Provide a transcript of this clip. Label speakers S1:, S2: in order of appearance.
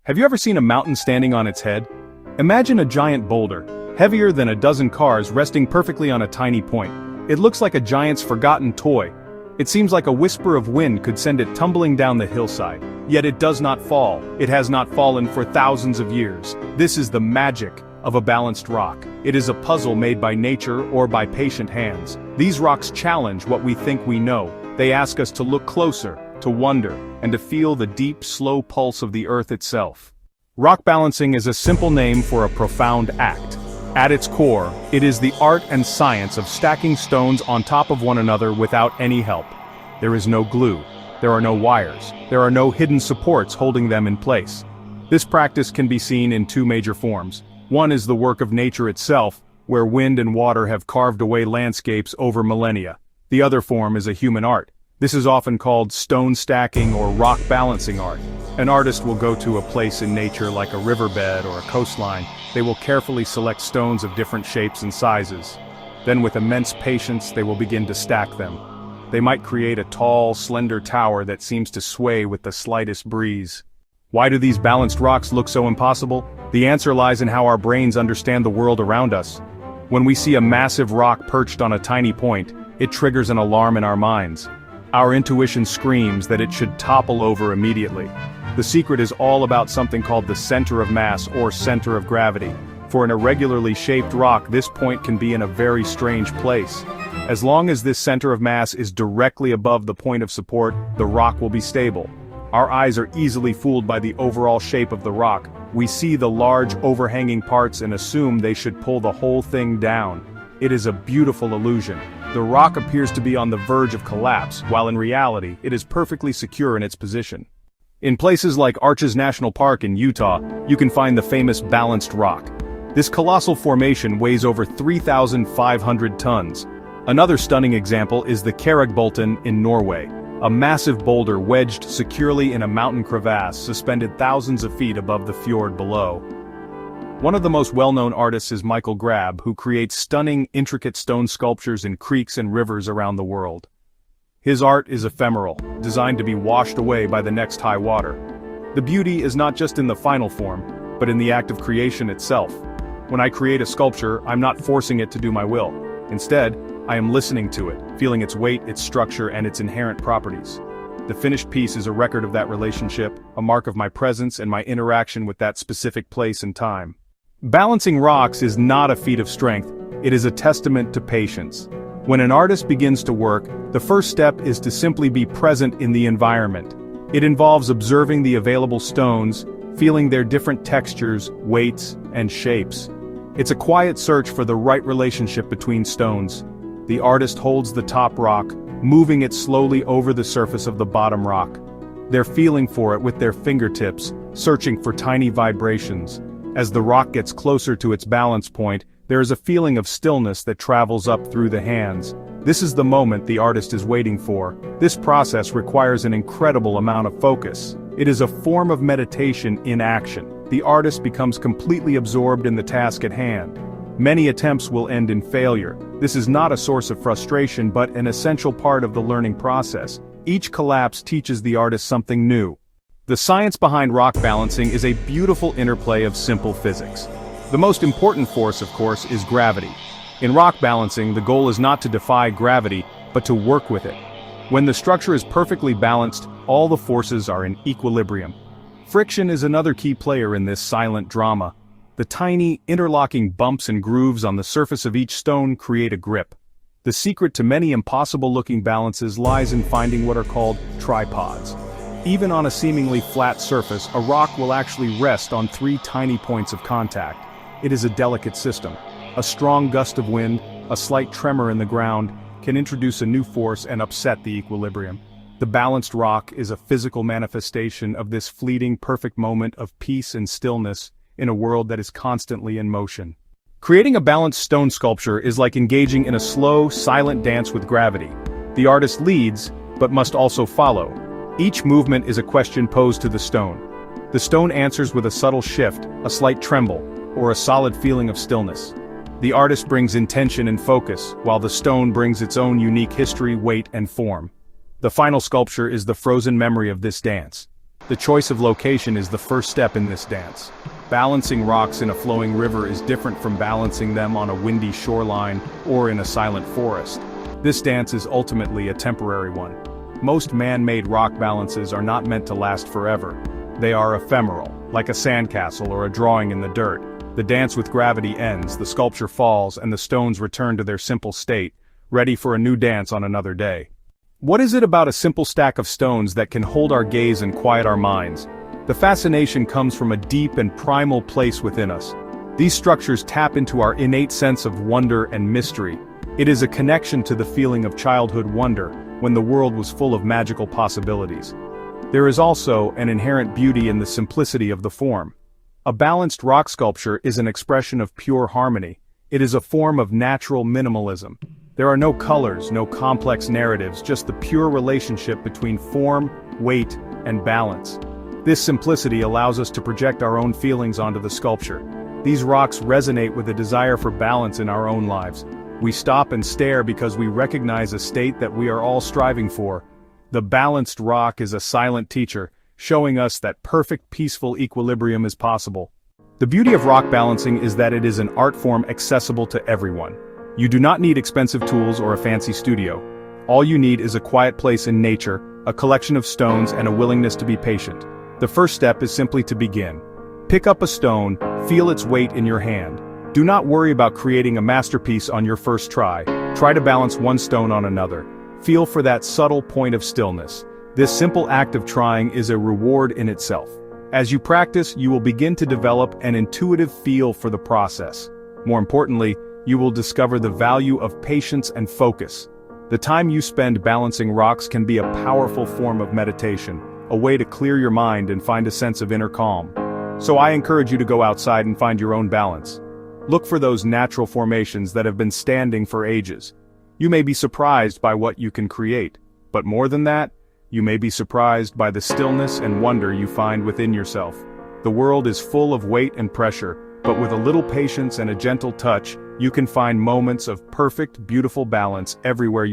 S1: Have you ever seen a mountain standing on its head? Imagine a giant boulder, heavier than a dozen cars resting perfectly on a tiny point. It looks like a giant's forgotten toy. It seems like a whisper of wind could send it tumbling down the hillside. Yet it does not fall. It has not fallen for thousands of years. This is the magic of a balanced rock. It is a puzzle made by nature or by patient hands. These rocks challenge what we think we know. They ask us to look closer, to wonder, and to feel the deep, slow pulse of the earth itself. Rock balancing is a simple name for a profound act. At its core, it is the art and science of stacking stones on top of one another without any help. There is no glue. There are no wires. There are no hidden supports holding them in place. This practice can be seen in two major forms. One is the work of nature itself, where wind and water have carved away landscapes over millennia. The other form is a human art. This is often called stone stacking or rock balancing art. An artist will go to a place in nature like a riverbed or a coastline. They will carefully select stones of different shapes and sizes. Then with immense patience they will begin to stack them. They might create a tall, slender tower that seems to sway with the slightest breeze. Why do these balanced rocks look so impossible? The answer lies in how our brains understand the world around us. When we see a massive rock perched on a tiny point, it triggers an alarm in our minds. Our intuition screams that it should topple over immediately. The secret is all about something called the center of mass or center of gravity. For an irregularly shaped rock, this point can be in a very strange place. As long as this center of mass is directly above the point of support, the rock will be stable. Our eyes are easily fooled by the overall shape of the rock. We see the large overhanging parts and assume they should pull the whole thing down. It is a beautiful illusion. The rock appears to be on the verge of collapse, while in reality, it is perfectly secure in its position. In places like Arches National Park in Utah, you can find the famous balanced rock. This colossal formation weighs over 3,500 tons. Another stunning example is the Kjeragbolten in Norway, a massive boulder wedged securely in a mountain crevasse suspended thousands of feet above the fjord below. One of the most well-known artists is Michael Grab, who creates stunning, intricate stone sculptures in creeks and rivers around the world. His art is ephemeral, designed to be washed away by the next high water. The beauty is not just in the final form, but in the act of creation itself. When I create a sculpture, I'm not forcing it to do my will. Instead, I am listening to it, feeling its weight, its structure, and its inherent properties. The finished piece is a record of that relationship, a mark of my presence and my interaction with that specific place and time. Balancing rocks is not a feat of strength, it is a testament to patience. When an artist begins to work, the first step is to simply be present in the environment. It involves observing the available stones, feeling their different textures, weights, and shapes. It's a quiet search for the right relationship between stones. The artist holds the top rock, moving it slowly over the surface of the bottom rock. They're feeling for it with their fingertips, searching for tiny vibrations. As the rock gets closer to its balance point, there is a feeling of stillness that travels up through the hands. This is the moment the artist is waiting for. This process requires an incredible amount of focus. It is a form of meditation in action. The artist becomes completely absorbed in the task at hand. Many attempts will end in failure. This is not a source of frustration but an essential part of the learning process. Each collapse teaches the artist something new. The science behind rock balancing is a beautiful interplay of simple physics. The most important force, of course, is gravity. In rock balancing, the goal is not to defy gravity, but to work with it. When the structure is perfectly balanced, all the forces are in equilibrium. Friction is another key player in this silent drama. The tiny, interlocking bumps and grooves on the surface of each stone create a grip. The secret to many impossible-looking balances lies in finding what are called tripods. Even on a seemingly flat surface, a rock will actually rest on three tiny points of contact. It is a delicate system. A strong gust of wind, a slight tremor in the ground, can introduce a new force and upset the equilibrium. The balanced rock is a physical manifestation of this fleeting, perfect moment of peace and stillness in a world that is constantly in motion. Creating a balanced stone sculpture is like engaging in a slow, silent dance with gravity. The artist leads, but must also follow. Each movement is a question posed to the stone. The stone answers with a subtle shift, a slight tremble, or a solid feeling of stillness. The artist brings intention and focus, while the stone brings its own unique history, weight, and form. The final sculpture is the frozen memory of this dance. The The choice of location is the first step in this dance. Balancing rocks in a flowing river is different from balancing them on a windy shoreline or in a silent forest. This dance is ultimately a temporary one. Most man-made rock balances are not meant to last forever. They are ephemeral, like a sandcastle or a drawing in the dirt. The dance with gravity ends, the sculpture falls, and the stones return to their simple state, ready for a new dance on another day. What is it about a simple stack of stones that can hold our gaze and quiet our minds? The fascination comes from a deep and primal place within us. These structures tap into our innate sense of wonder and mystery. It is a connection to the feeling of childhood wonder, when the world was full of magical possibilities. There is also an inherent beauty in the simplicity of the form. A balanced rock sculpture is an expression of pure harmony. It is a form of natural minimalism. There are no colors, no complex narratives, just the pure relationship between form, weight, and balance. This simplicity allows us to project our own feelings onto the sculpture. These rocks resonate with a desire for balance in our own lives. We stop and stare because we recognize a state that we are all striving for. The balanced rock is a silent teacher, showing us that perfect peaceful equilibrium is possible. The beauty of rock balancing is that it is an art form accessible to everyone. You do not need expensive tools or a fancy studio. All you need is a quiet place in nature, a collection of stones, and a willingness to be patient. The first step is simply to begin. Pick up a stone, feel its weight in your hand. Do not worry about creating a masterpiece on your first try. Try to balance one stone on another. Feel for that subtle point of stillness. This simple act of trying is a reward in itself. As you practice, you will begin to develop an intuitive feel for the process. More importantly, you will discover the value of patience and focus. The time you spend balancing rocks can be a powerful form of meditation, a way to clear your mind and find a sense of inner calm. So I encourage you to go outside and find your own balance. Look for those natural formations that have been standing for ages. You may be surprised by what you can create, but more than that, you may be surprised by the stillness and wonder you find within yourself. The world is full of weight and pressure, but with a little patience and a gentle touch, you can find moments of perfect, beautiful balance everywhere you